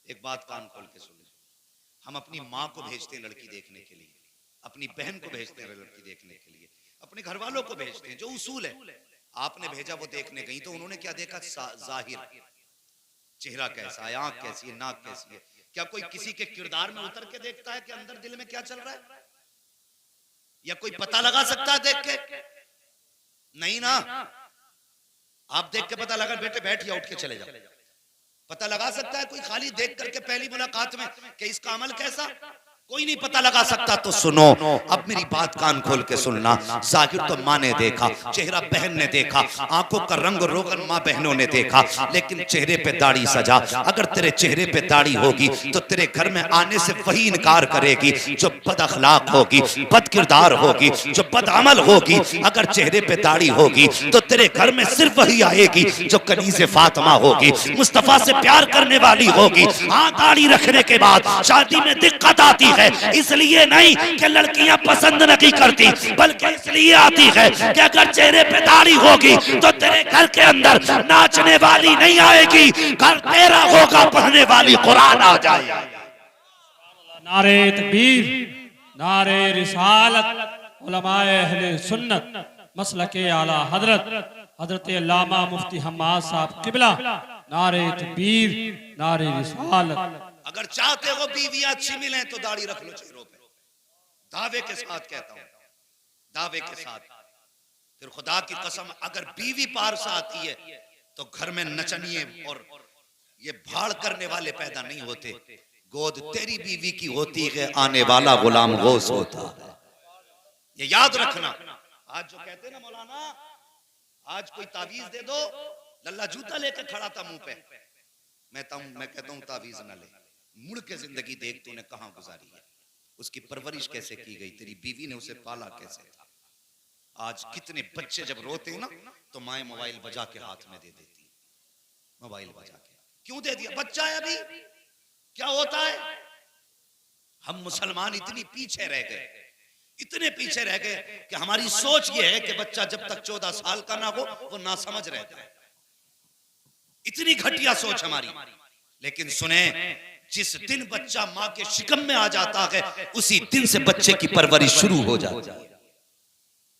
एक बात कान खोल के सुन, हम अपनी माँ को भेजते हैं लड़की देखने के लिए, अपनी बहन को भेजते हैं लड़की देखने के लिए, अपने घर वालों को भेजते हैं, जो उसूल है। आपने भेजा, वो देखने गई तो उन्होंने क्या देखा? जाहिर, चेहरा कैसा है, आंख कैसी है, नाक कैसी है। क्या कोई किसी के किरदार में उतर के देखता है कि अंदर दिल में क्या चल रहा है? या कोई पता लगा सकता है देख के? नहीं ना। आप देख के पता लगा, बेटे बैठ या उठ के चले जाओ। पता लगा सकता है कोई खाली देख करके पहली मुलाकात में कि इसका अमल कैसा? कोई नहीं पता लगा सकता। तो सुनो, अब मेरी बात कान खोल के सुनना। जाहिर तो माँ ने देखा, चेहरा बहन ने देखा, आंखों का रंग रोगन माँ बहनों ने देखा, लेकिन चेहरे पे दाढ़ी सजा। अगर तेरे चेहरे पे दाढ़ी होगी तो तेरे घर में आने से वही इनकार करेगी जो बद अखलाक होगी, बद किरदार होगी, जो बद अमल होगी। अगर चेहरे पे दाढ़ी होगी तो तेरे घर में सिर्फ वही आएगी जो कनीज़े फातिमा होगी, मुस्तफा से प्यार करने वाली होगी। हाँ, दाढ़ी रखने के बाद शादी में दिक्कत आती है, इसलिए नहीं कि लड़कियां पसंद नहीं करती, बल्कि इसलिए आती है कि अगर चेहरे पे दाढ़ी होगी तो तेरे घर के अंदर नाचने वाली नहीं आएगी, घर तेरा होगा, पढ़ने वाली कुरान आ जाए। नारे तकबीर, नारे रिसालत, उलमाए अहले सुन्नत, मसलके आला हजरत हजरत अल्लामा मुफ्ती हम्माद साहब किबला, नारे तकबीर, नारे रिसालत। अगर चाहते हो बीवियां अच्छी मिले तो दाढ़ी रख लो चेहरों पे, दावे के साथ कहता हूं, दावे के साथ। फिर खुदा की कसम, अगर बीवी पार से आती है तो घर में नचनिए और ये भाड़ करने वाले पैदा नहीं होते। गोद तेरी बीवी की होती है, आने वाला गुलाम गौस होता है। ये याद रखना। आज जो कहते ना मौलाना, आज कोई तावीज दे दो, लल्ला जूता लेके खड़ा था मुंह पे। मैं कहता हूं तावीज ना ले, मुड़ के जिंदगी देख तूने कहां गुजारी है, उसकी परवरिश कैसे की गई, तेरी बीवी ने उसे पाला कैसे था। आज कितने बच्चे जब रोते हैं ना तो माए मोबाइल बजा के हाथ में दे देती, मोबाइल बजा के। क्यों दे दिया? बच्चा है अभी, क्या होता है? हम मुसलमान इतनी पीछे रह गए, इतने पीछे रह गए कि हमारी सोच ये है कि बच्चा जब तक 14 साल का ना हो वो ना समझ रहता है। इतनी घटिया सोच हमारी। लेकिन सुने, जिस दिन बच्चा माँ के शिकम में आ जाता है उसी दिन से बच्चे की परवरिश शुरू हो जाती है।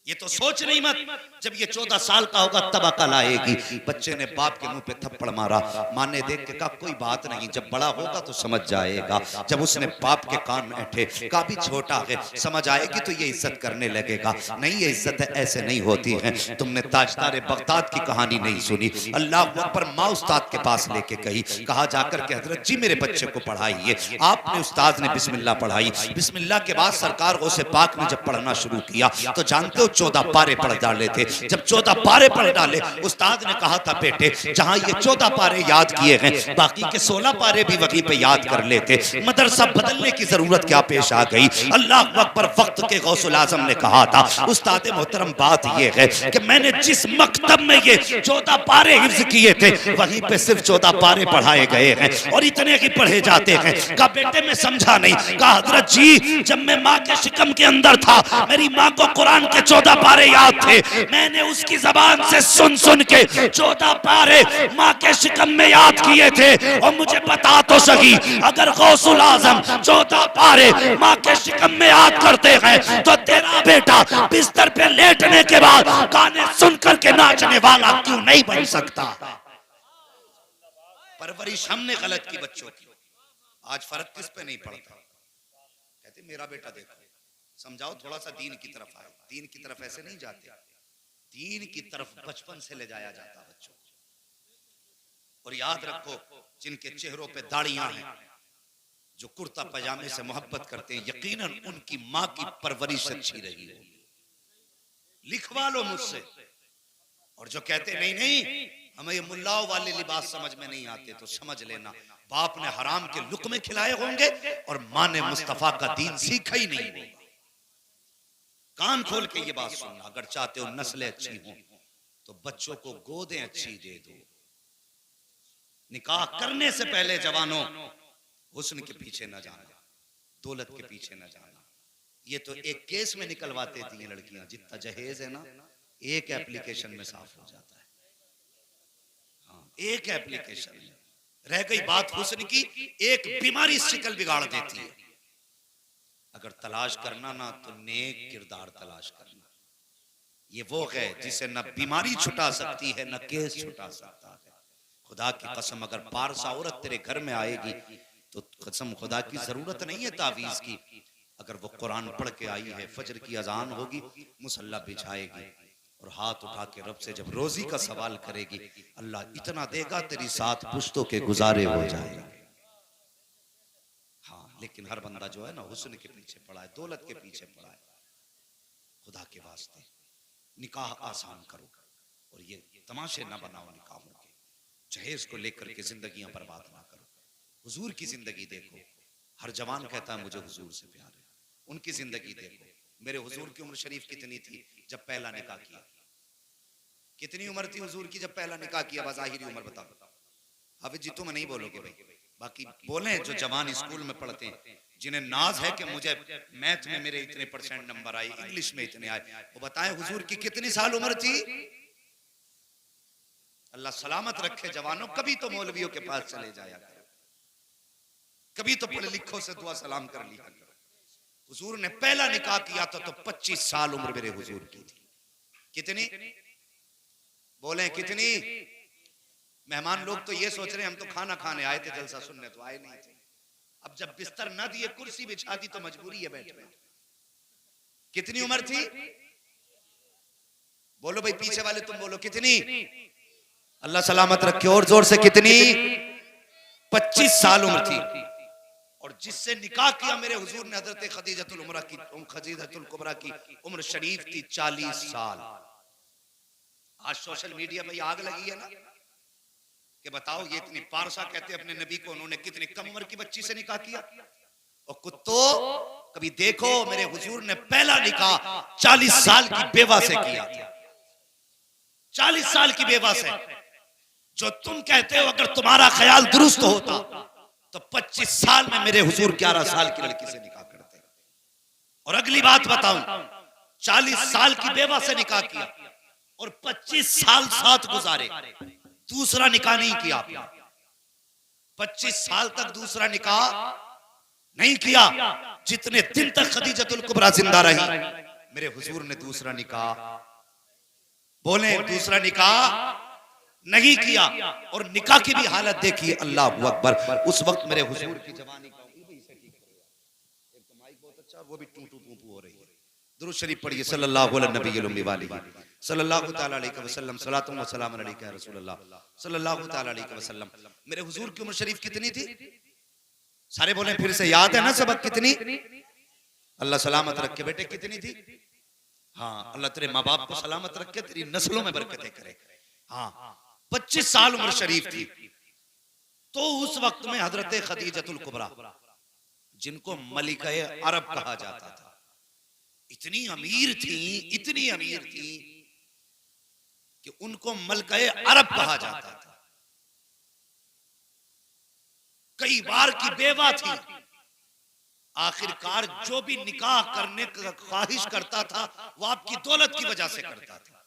ये तो सोच नहीं मत, जब ये 14 साल का होगा तब अकल आएगी। बच्चे ने बाप के मुंह पे थप्पड़ मारा, माँ ने देख के कहा कोई बात नहीं, जब बड़ा होगा तो समझ जाएगा। जब उसने बाप के कान में ऐठे, कहा भी छोटा है, समझ आएगी तो ये इज्जत करने लगेगा। नहीं, ये इज्जत ऐसे नहीं होती है। तुमने ताजदार बगदाद की कहानी नहीं सुनी। अल्लाह अकबर, माँ उस्ताद के पास लेके गई, कहा जाकर के हजरत जी मेरे बच्चे को पढ़ाइए। आपने उस्ताद ने बिस्मिल्लाह पढ़ाई। बिस्मिल्लाह के बाद सरकार गौसे पाक ने जब पढ़ना शुरू किया तो जानते हो 14 पारे पढ़ डाले थे। जब 14 पारे पढ़ डाले, उस्ताद ने कहा था बेटे जहां ये 14 पारे याद किए हैं बाकी के 16 पारे भी वहीं पे याद कर लेते। मदरसा बदलने की जरूरत क्या पेश आ गई? अल्लाह अकबर, वक्त के गौसुल आजम ने कहा था उस्ताद मोहतरम बात ये है कि मैंने जिस मकतब में ये 14 पारे हिफ्ज किए थे वहीं पे सिर्फ 14 पारे पढ़ाए गए हैं और इतने ही पढ़े जाते हैं। कहा बेटे मैं समझा नहीं। कहा हजरत जी जब मैं माँ के शिकम के अंदर था मेरी माँ को कुरान के 14 पारे याद थे, मैंने उसकी जबान से सुन सुन के 14 पारे माँ के शिकम में याद किए थे। और मुझे बता तो सही, अगर गौसुल आजम 14 पारे माँ के शिकम में याद करते हैं तो तेरा बेटा बिस्तर पे लेटने के बाद गाने सुन करके नाचने वाला क्यों नहीं बन सकता? परवरिश हमने गलत की बच्चों की। आज फर्क किस पे नहीं पड़ता? कहते मेरा बेटा देखो, समझाओ थोड़ा सा दीन की तरफ आए। दीन की तरफ ऐसे नहीं जाते, दीन की तरफ बचपन से ले जाया जाता बच्चों को। और याद रखो, जिनके चेहरों पे दाढ़ियां हैं, जो कुर्ता पजामे से मोहब्बत करते हैं, यकीनन उनकी माँ की परवरिश अच्छी रही होगी। लिखवा लो मुझसे। और जो कहते नहीं नहीं हमें ये मुल्लाओं वाले लिबास समझ में नहीं आते, तो समझ लेना बाप ने हराम के लुक़मे खिलाए होंगे और माँ ने मुस्तफा का दीन सीखा ही नहीं होगा। कान खोल के ये बात सुनना, अगर चाहते हो नस्लें अच्छी हों तो बच्चों को गोदें अच्छी दे दो। निकाह करने से पहले जवानों हुस्न के पीछे न जाना, दौलत के पीछे न जाना। ये तो एक केस में निकलवाते थी लड़कियां, जितना जहेज है ना एक एप्लीकेशन में साफ हो जाता है। हाँ, एक एप्लीकेशन में रह गई बात हुस्न की, एक बीमारी शिकल बिगाड़ देती है। अगर तलाश करना ना तो नेक किरदार तलाश करना। ये वो है जिसे न बीमारी छुटा सकती है न केस छुटा सकता है। खुदा की कसम, अगर पारसा औरत तेरे घर में आएगी तो कसम खुदा की जरूरत नहीं है तावीज की। अगर वो कुरान पढ़ के आई है, फजर की अजान होगी, मुसल्ला बिछाएगी और हाथ उठा के रब से जब रोजी का सवाल करेगी, अल्लाह इतना देगा तेरी 7 पुश्तों के गुजारे हो जाएगा। हाँ, लेकिन हर बंदा जो है ना हुस्न के पीछे पड़ा है, दौलत के पीछे पड़ा है। खुदा के वास्ते निकाह आसान करो और ये तमाशे ना बनाओ निकाहों के। जहेज को लेकर के जिंदगियां बर्बाद ना करो। हुजूर की जिंदगी देखो। हर जवान कहता है मुझे हुजूर से प्यार है। उनकी जिंदगी देखो। मेरे हुजूर की उम्र शरीफ कितनी थी जब पहला निकाह किया? कितनी उम्र थी हुजूर की जब पहला निकाह किया? बाज़ाहिरी उम्र बताओ। हाफिज जी तुम नहीं बोलोगे भाई, बाकी बोले जो जवान स्कूल में पढ़ते हैं, जिन्हें नाज है कि मुझे मैथ में मेरे इतने % नंबर आए, इंग्लिश में इतने आए, वो बताएं हुजूर की कितनी साल उम्र थी? अल्लाह सलामत रखे जवानों। कभी तो मौलवियों के पास चले जाया करो, कभी तो पढ़े लिखों से दुआ सलाम कर लिया करो। हुजूर ने पहला निकाह किया था तो 25 साल उम्र मेरे हुजूर की थी। कितनी? बोले कितनी? मेहमान लोग तो ये सोच रहे हैं हम तो खाना खाने आए थे, जलसा सुनने तो आए नहीं थे। अब जब बिस्तर न दिए, कुर्सी बिछा दी तो मजबूरी है बैठने। कितनी उम्र थी? बोलो भाई, पीछे वाले तुम बोलो कितनी? अल्लाह सलामत रखे। और जोर से कितनी? 25 साल उम्र थी। और जिससे निकाह किया मेरे हुजूर ने हजरत खदीजतुल कुबरा की उम्र शरीफ थी 40 साल। आज सोशल मीडिया में आग लगी है ना कि बताओ ये इतनी पारसा कहते अपने नबी को, उन्होंने कितनी कम उम्र की बच्ची से निकाह किया। और कुत्तो कभी देखो, मेरे हुजूर ने पहला निकाह 40 साल की बेवा से किया था। 40 साल की बेवा से। जो तुम कहते हो अगर तुम्हारा ख्याल दुरुस्त होता तो 25 साल में मेरे हुजूर 11 साल की लड़की से निकाह करते। और अगली बात बताऊं, 40 साल की बेवा से निकाह किया और 25 साल साथ गुजारे, दूसरा निकाह नहीं किया आपने। 25 साल तक दूसरा निकाह नहीं किया। जितने दिन तक खदीजतुल कुबरा जिंदा रही, मेरे हुजूर ने दूसरा निकाह, बोले दूसरा निकाह नहीं किया। और निकाह की भी हालत देखिए, अल्लाह अकबर। उस वक्त मेरे हुजूर की जवानी का एक तो माइक बहुत अच्छा, वो भी टू टू टू हो रही है। दुरूद शरीफ पढ़िए सल्लल्लाहु अलैहि सल्लल्लाहु तआला अलैहि वसल्लम, सलातुन व सलामुन अलैका या रसूलल्लाह सल्लल्लाहु तआला अलैहि वसल्लम। मेरे हुजूर की उम्र शरीफ कितनी थी? सारे बोले फिर से, याद है ना सबक? कितनी? अल्लाह सलामत रखे बेटे, कितनी थी? हाँ, अल्लाह तेरे माँ बाप को सलामत रखे, तेरी नस्लों में बरकतें करे। हाँ, 25 साल उम्र शरीफ थी। तो उस वक्त में हजरत खदीजतुल कुबरा, जिनको मलिका अरब कहा जाता था, इतनी अमीर थी, इतनी अमीर थी कि उनको मलिका अरब कहा जाता था। कई बार की बेवा थी। आखिरकार जो भी निकाह करने का ख्वाहिश करता था वो आपकी दौलत की वजह से करता था।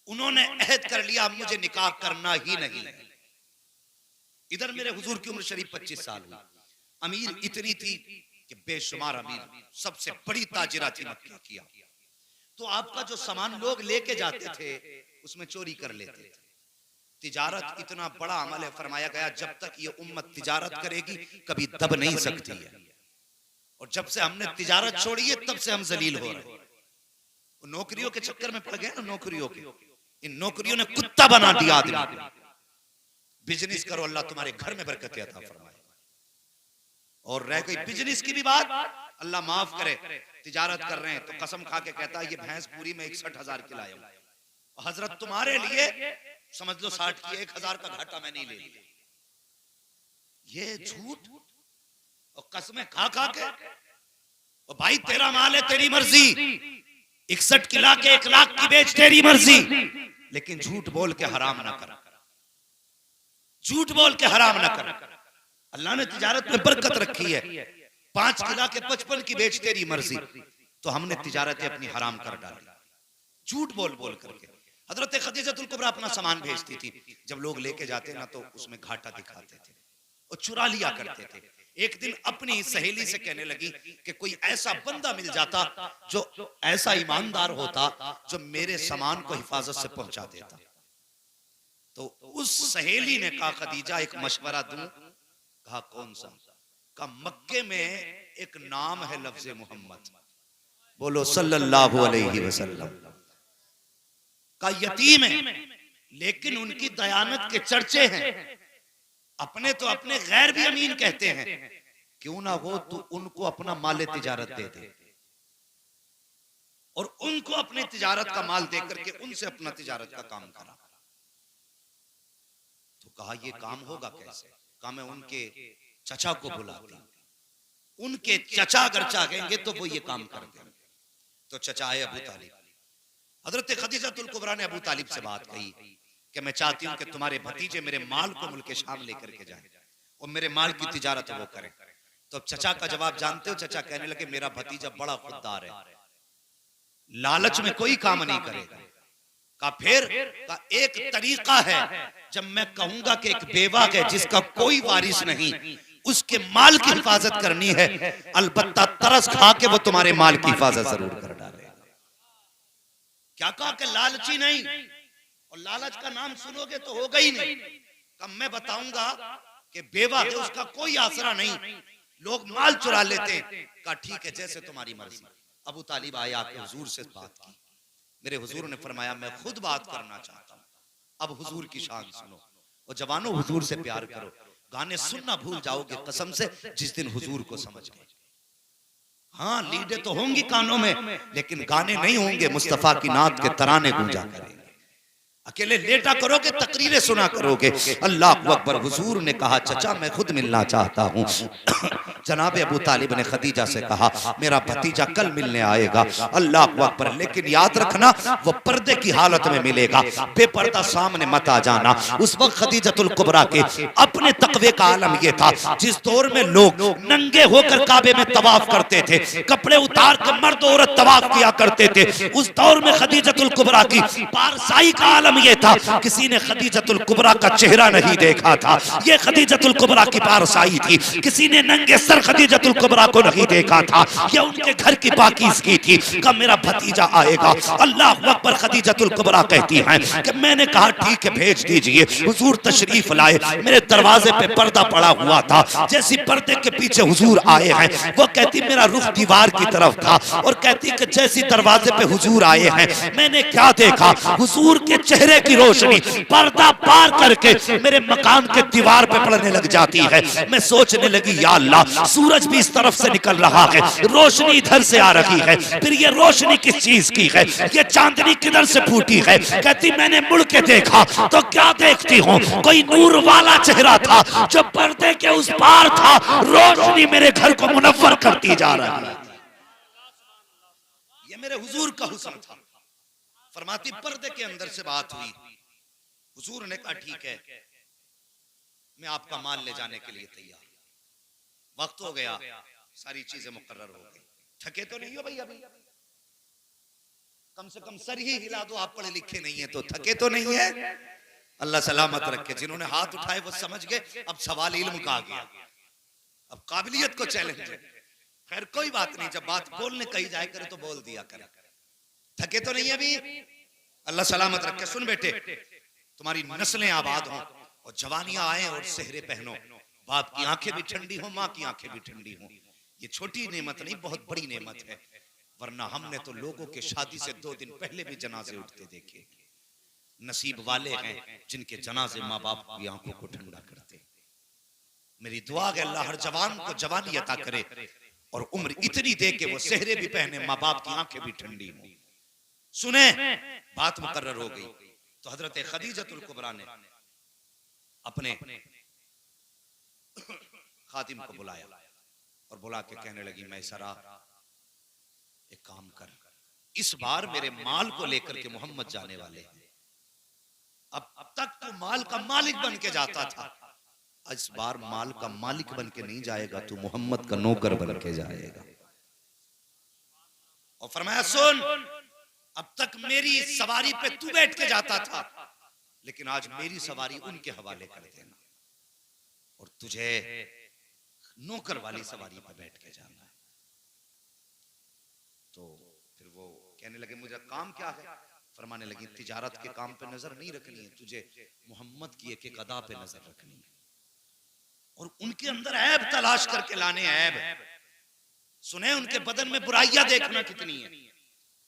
उन्होंने अहद कर लिया मुझे निकाह करना ही नहीं है। इधर मेरे हुजूर की उम्र शरीफ 25 साल हुई। अमीर इतनी थी कि बेशुमार अमीर, सबसे बड़ी ताजिरा थी मक्का की। तो आपका जो सामान लोग लेके जाते थे उसमें चोरी कर लेते थे। तिजारत इतना बड़ा अमल है, फरमाया गया जब तक ये उम्मत तिजारत करेगी कभी दब नहीं सकती है। और जब से हमने तिजारत छोड़ी है तब से हम जलील हो रहे हैं। नौकरियों के चक्कर में पड़ गए ना, नौकरियों के, इन नौकरियों ने कुत्ता बना दिया आदमी। बिजनेस करो, अल्लाह तुम्हारे घर में बरकत अता फरमाए। और रह गई बिजनेस की भी बात, अल्लाह माफ करे, तिजारत कर रहे हैं तो कसम खा के कहता है ये भैंस पूरी में 61,000 की लाया हूं। हजरत तुम्हारे लिए समझ लो 60 की, 1,000 का घाटा मैं नहीं ले लिया। ये झूठ और कसमें खा खा के, और भाई तेरा माल है तेरी मर्जी, 61 की ला के 1 लाख की बेच, तेरी मर्जी, लेकिन झूठ बोल के हराम ना कर, झूठ बोल के हराम ना कर। अल्लाह ने तिजारत में बरकत रखी है। 5 की ला के 55 की बेच, तेरी मर्जी, तो हमने तिजारतें अपनी हराम कर डाली झूठ बोल बोल करके। हजरत खदीजतुल कुबरा अपना सामान भेजती थी, जब लोग लेके जाते ना तो उसमें घाटा दिखाते थे और चुरा लिया करते थे। एक दिन अपनी सहेली से कहने लगी कि कोई ऐसा बंदा मिल जाता जो ऐसा ईमानदार होता जो मेरे सामान को हिफाजत से पहुंचा देता। तो उस सहेली ने कहा खदीजा एक मशवरा दूं? कहा कौन सा? कहा मक्के में एक नाम है लफ्ज मोहम्मद, बोलो सल्लल्लाहु अलैहि वसल्लम। का यतीम है लेकिन उनकी दयानत के चर्चे हैं, अपने तो अपने गैर भी अमीन कहते हैं, क्यों ना हो तू उनको अपना माल तिजारत दे दे और उनको अपनी तिजारत का माल दे करके उनसे अपना तिजारत का काम करा। तो कहा ये काम होगा कैसे? कहा मैं उनके चचा को बुलाती हूं, उनके चचा अगर चाहेंगे तो वो ये काम कर देंगे। तो चचा आए अबू तालिब। हजरत खदीजतुल कुबरा ने अबू तालिब से बात कही कि मैं चाहती हूं कि तुम्हारे भतीजे मेरे माल को मुल्क शाम लेकर के जाएं और मेरे माल की तिजारत वो करें। तो चचा का जवाब जानते हो? चचा कहने लगे मेरा भतीजा बड़ा खुददार है, लालच में कोई काम नहीं करेगा। का फिर का एक तरीका है, जब मैं कहूंगा कि एक बेवा है जिसका कोई वारिस नहीं, उसके माल की हिफाजत करनी है, अलबत्ता तरस खा के वो तुम्हारे माल की हिफाजत जरूर कर डालेगा। क्या कहा कि लालची नहीं, और लालच का नाम सुनोगे तो होगा ही नहीं। कब मैं बताऊंगा कि बेवा है, उसका कोई आसरा नहीं, लोग माल चुरा लेते हैं। कहा ठीक है जैसे तुम्हारी मर्जी। अबू तालिब आया कि हुजूर से बात की, मेरे हुजूर ने फरमाया मैं खुद बात करना चाहता हूं। अब हुजूर की शान सुनो और जवानों हुजूर से प्यार करो, गाने सुनना भूल जाओगे कसम से जिस दिन हुजूर को समझ गए। हाँ लीडे तो होंगी कानों में लेकिन गाने नहीं होंगे, मुस्तफा की नात के तराने गूंजा करेंगे। अकेले लेटा करोगे तकरीरें सुना करोगे। अल्लाह अकबर। हुजूर ने कहा चचा मैं खुद मिलना चाहता हूँ। जनाब अबू तालिब ने खदीजा से कहा मेरा भतीजा कल मिलने आएगा। अल्लाह अकबर। लेकिन याद रखना वो पर्दे की हालत में मिलेगा, बेपर्दा सामने मत आ जाना। उस वक्त खदीजतुल कुबरा के अपने तकवे का आलम ये था, जिस दौर में लोग नंगे होकर काबे में तवाफ करते थे, कपड़े उतार कर मर्द औरत तवाफ किया करते थे, उस दौर में खदीजतुल कुबरा की पारसाई का आलम ये था, किसी ने खदीजतुल कुबरा का चेहरा नहीं देखा था। ये खदीजतुल कुबरा की पारसाई थी, किसी ने नंगे सर खदीजतुल कुबरा को नहीं देखा था। ये उनके घर की पाकीज़गी थी। कब मेरा भतीजा आएगा। अल्लाह अकबर। खदीजतुल कुबरा कहती हैं कि मैंने कहा ठीक है भेज दीजिए। हुजूर तशरीफ लाए, मेरे दरवाजे पे पर्दा पड़ा हुआ था, जैसी पर्दे के पीछे हुजूर आए हैं वो कहती मेरा रुख दीवार की तरफ था, और कहती कि जैसी दरवाजे पे हुजूर आए हैं मैंने क्या देखा, हुजूर के चेहरे की रोशनी पर्दा पार करके मेरे मकान के दीवार पे पड़ने लग जाती है। मैं सोचने लगी या अल्लाह सूरज भी इस तरफ से निकल रहा है, रोशनी इधर से आ रही है, फिर ये रोशनी किस चीज की है, ये चांदनी किधर से फूटी है। कहती मैंने मुड़ के देखा तो क्या देखती हूँ, कोई नूर वाला चेहरा था जो पर्दे के उस पार था, रोशनी मेरे घर को मुनव्वर करती जा रही है। ये मेरे हुजूर का हुस्न था। फरमाती पर्दे के अंदर से बात हुई, हुजूर ने कहा ठीक है मैं आपका माल ले जाने के लिए तैयार। वक्त हो गया, सारी चीजें मुकर्रर हो गई। थके तो नहीं हो भाई अभी? कम से कम सर ही हिला दो, आप पढ़े लिखे नहीं है तो थके तो नहीं है? अल्लाह सलामत रखे। जिन्होंने हाथ उठाए वो समझ गए अब सवाल इल्म का आ गया, अब काबिलियत को चैलेंज है। खैर कोई बात नहीं, जब बात बोलने कही जाए करे तो बोल दिया करे। थके तो नहीं अभी? अल्लाह सलामत रखे। सुन बेटे, तुम्हारी नस्लें आबाद हों और जवानियां आए और सेहरे पहनो, बाप की आंखें भी ठंडी हो, माँ की आंखें भी ठंडी हो। ये छोटी नेमत नहीं बहुत बड़ी नेमत है, वरना हमने तो लोगों के शादी से 2 दिन पहले भी जनाजे उठते देखे। नसीब वाले हैं जिनके जनाजे माँ बाप की आंखों को ठंडा करते। मेरी दुआ है अल्लाह हर जवान को जवानी अता करे और उम्र इतनी दे के वो सेहरे भी पहने, माँ बाप की आंखें भी ठंडी हो। सुने, बात मुकर्रर हो गई तो हजरत खदीजतुल कुबरा ने अपने खादिम को बुलाया और बुला के कहने लगी मैसरा एक काम कर, इस बार मेरे माल को लेकर के मोहम्मद जाने वाले हैं। अब तक तो माल का मालिक बन के जाता था, इस बार माल का मालिक बन के नहीं जाएगा, तू मोहम्मद का नौकर बन के जाएगा। और फरमाया सुन अब तक मेरी सवारी पे तू बैठ के जाता था, लेकिन आज मेरी सवारी उनके हवाले कर देना और तुझे नौकर वाली सवारी पे बैठ के जाना है। तो फिर वो कहने लगे मुझे काम क्या है? फरमाने लगी तिजारत के काम पे नजर नहीं रखनी है, तुझे मोहम्मद की एक एक अदा पे नजर रखनी है और उनके अंदर ऐब तलाश करके लाने। ऐब सुने, उनके बदन में बुराइयां देखना कितनी है,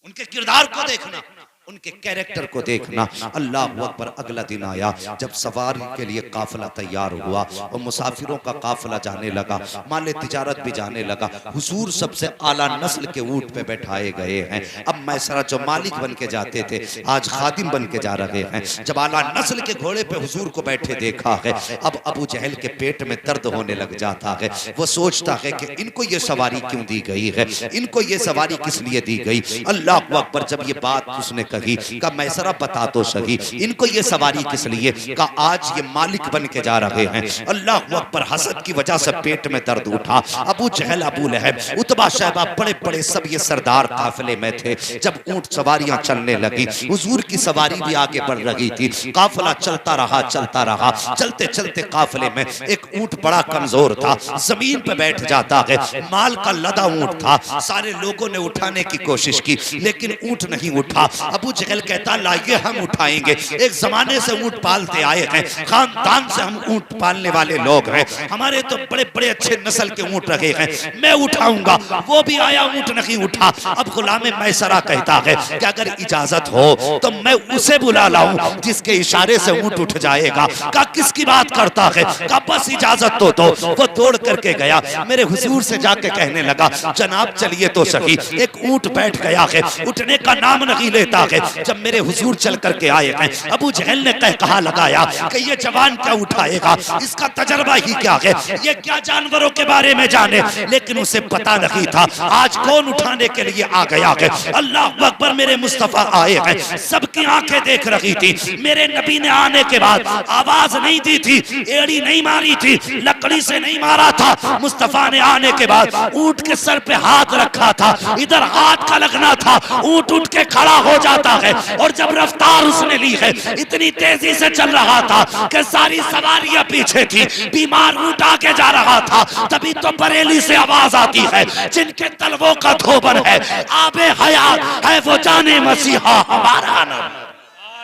उनके किरदार को देखना, उनके कैरेक्टर को देखना। अल्लाह अकबर। अगला दिन आया जब सवारी के लिए काफिला तैयार हुआ और मुसाफिरों का काफिला जाने लगा, माले तिजारत भी जाने लगा। हुजूर सबसे आला नस्ल के ऊंट पे बैठाए गए हैं। अब मैसरा जो मालिक बन के जाते थे आज खादिम बन के जा रहे हैं। जब आला नस्ल के घोड़े पे हुजूर को बैठे देखा है, अब अबू जहल के पेट में दर्द होने लग जाता है। वो सोचता है कि इनको ये सवारी क्यों दी गई है, इनको ये सवारी किस लिए दी गई। अल्लाह अकबर। जब ये बात उसने कही का मैसरा बता तो सही, इनको ये सवारी किस लिए? का आज ये मालिक बन के जा रहे हैं। अल्लाह अकबर। हसद की वजह से पेट में दर्द उठा। अबू जहल, अबू लहब, उतबा, शैबा, बड़े बड़े सब ये सरदार काफिले में थे। जब ऊंट सवारियां चलने लगी, हुजूर की सवारी भी आगे बढ़ रही थी। काफिला चलता रहा, चलता रहा। चलते चलते काफिले में एक ऊंट बड़ा कमजोर था, जमीन पे बैठ जाता है। माल का लदा ऊंट था, सारे लोगों ने उठाने की कोशिश की लेकिन ऊंट नहीं उठा। अबू जहल कहता लाइए हम उठाएंगे, एक जमाने से ऊंट पालते आए हैं, खानदान से हम ऊंट पालने वाले लोग हैं, हमारे तो बड़े बड़े अच्छे नस्ल के ऊंट रहे हैं, मैं उठाऊंगा। वो भी आया, ऊंट नहीं उठा। अब गुलाम मैसरा कहता है कि अगर इजाजत हो तो मैं उसे बुला लाऊं जिसके इशारे से ऊंट उठ जाएगा। का किसकी बात करता है? का बस इजाजत तो दो। वो दौड़ करके गया, मेरे हुजूर से जाके कहने लगा जनाब चलिए तो सही। एक ऊंट बैठ गया है, उठने का नाम नहीं लेता है। जब मेरे हुजूर चल करके आए हैं, अबू जहल ने कहा लगाया कि ये जवान क्या उठाएगा, इसका तजर्बा ही क्या है, ये क्या जानवरों के बारे में जाने। लेकिन उसे पता नहीं था आज कौन उठाने के लिए आ गया है। अल्लाह अकबर। मेरे मुस्तफा आए हैं, सबकी आंखें देख रही थी। मेरे नबी ने आने के बाद आवाज नहीं दी थी, एड़ी नहीं मारी थी, लकड़ी से नहीं मारा था। मुस्तफा ने आने के बाद ऊंट के सर पे हाथ रखा था, इधर हाथ का लगना था, ऊंट उठ के खड़ा हो जाता है। और जब रफ्तार उसने ली है, इतनी तेजी से चल रहा था कि सारी सवारियां पीछे थी, बीमार ऊंट आगे जा रहा था। तभी तो बरेली से आवाज आती है जिनके तलवों का धोबन है, आबे हयात है वो जाने मसीहा हमारा नाम।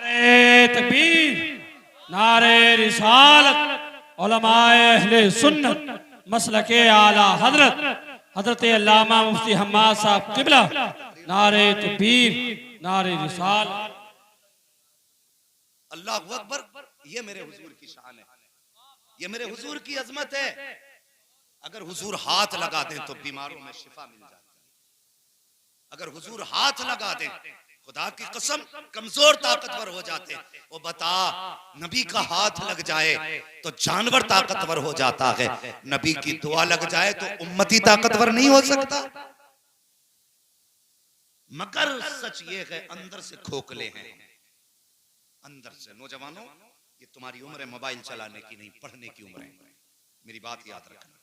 नारे तकबीर, नारे रिसालत, उलमाए अहले सुन्नत मसलके आला हजरत हजरत अल्लामा मुफ्ती हम्माद साहब किबला। नारे तकबीर, नारे रिसालत। अल्लाह अकबर। ये मेरे हुजूर की शान है, ये मेरे हुजूर की अजमत है। अगर हुजूर हाथ लगा दें तो बीमारों में शिफा मिल जाती है। अगर हुजूर हाथ लगा दें, खुदा की कसम कमजोर ताकतवर हो जाते। वो बता, नबी का हाथ लग जाए तो जानवर ताकतवर हो जाता है, नबी की दुआ लग जाए तो उम्मती ताकतवर नहीं हो सकता। मगर सच ये है अंदर से खोखले हैं, अंदर से। नौजवानों, ये तुम्हारी उम्र है मोबाइल चलाने की नहीं, पढ़ने की उम्र है। मेरी बात याद रखना,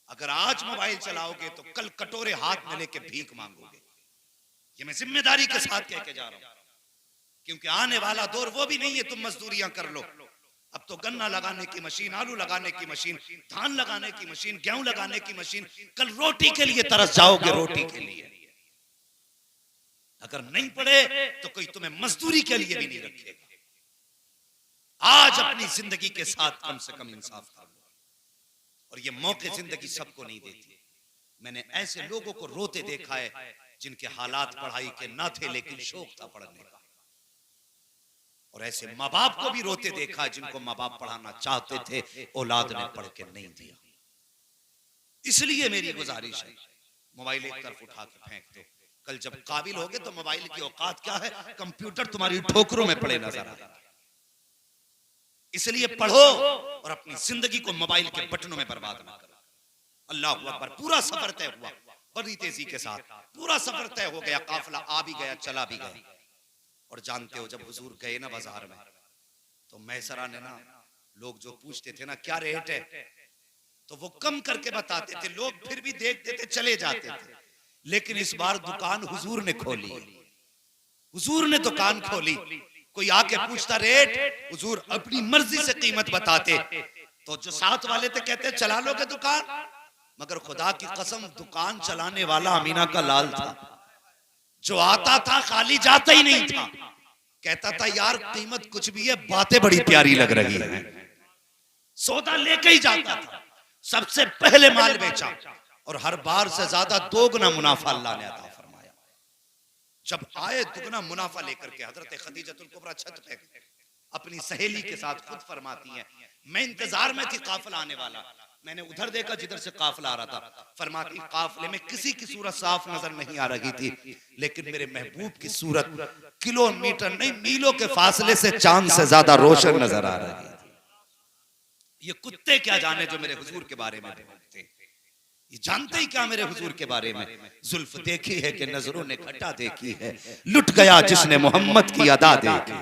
अगर आज मोबाइल चलाओगे तो कल कटोरे हाथ में लेके भीख मांगोगे। ये मैं जिम्मेदारी के साथ कह के जा रहा हूं, क्योंकि आने वाला दौर वो भी नहीं है तुम मजदूरियां कर लो। अब तो गन्ना लगाने की मशीन, आलू लगाने की मशीन, धान लगाने की मशीन, गेहूं लगाने की मशीन। कल रोटी के लिए तरस जाओगे, रोटी के लिए। अगर नहीं पढ़े तो कोई तुम्हें मजदूरी के लिए भी नहीं रखेगा। आज अपनी जिंदगी के साथ कम से कम इंसाफ कर लो। और ये मौके जिंदगी सबको नहीं देती। मैंने ऐसे लोगों को रोते देखा है जिनके हालात पढ़ाई के ना थे लेकिन शौक था पढ़ने का। और ऐसे माँ बाप को भी रोते देखा है जिनको माँ बाप पढ़ाना चाहते थे, औलाद ने पढ़ के नहीं दिया। इसलिए मेरी गुजारिश है, मोबाइल एक तरफ उठा के फेंक दो। कल जब काबिल होगे तो मोबाइल की औकात क्या है, कंप्यूटर तुम्हारी ठोकरों में पड़े नजर आए। इसलिए पढ़ो और अपनी जिंदगी को मोबाइल के बटनों में बर्बाद ना करो। अल्लाह अकबर। पूरा सफर तय हुआ बड़ी तेजी के साथ, पूरा सफर तय हो गया, काफिला आ भी गया, चला भी गया। और जानते हो जब हुजूर गए ना बाजार में, तो मैसरा ने ना, लोग जो पूछते थे ना क्या रेट है, तो वो कम करके बताते थे। लोग फिर भी देखते थे, चले जाते थे। लेकिन इस बार दुकान हुजूर ने खोली। हुजूर ने दुकान खोली, कोई आके पूछता रेट, हुजूर अपनी मर्जी से कीमत बताते, तो जो साथ वाले थे कहते चला लोगे दुकान, मगर खुदा की कसम दुकान चलाने वाला अमीना का लाल था, जो आता था खाली जाता ही नहीं था, कहता था यार कीमत कुछ भी है, बातें बड़ी प्यारी लग रही है, सौदा लेके ही जाता था, सबसे पहले माल बेचा और हर बार से ज्यादा दोगुना मुनाफा अल्लाह ने अता फरमाया। जब आए दुगना मुनाफा लेकर के हजरत खदीजतुल कुबरा छत पे अपनी सहेली के साथ खुद फरमाती हैं, मैं इंतजार में थी काफिला आने वाला, मैंने उधर देखा जिधर से काफिला आ रहा था, फरमाती काफिले में किसी की सूरत साफ नजर नहीं आ रही थी, लेकिन मेरे महबूब की सूरत किलोमीटर नहीं मीलों के फासले से चांद से ज्यादा रोशन नजर आ रही थी। ये कुत्ते क्या जाने जो मेरे हुजूर के बारे में बोलते, ये जानते ही क्या मेरे हुजूर के बारे में, जुल्फ देखी है कि नजरों ने घटा देखी है, लुट गया जिसने मोहम्मद की अदा देखी।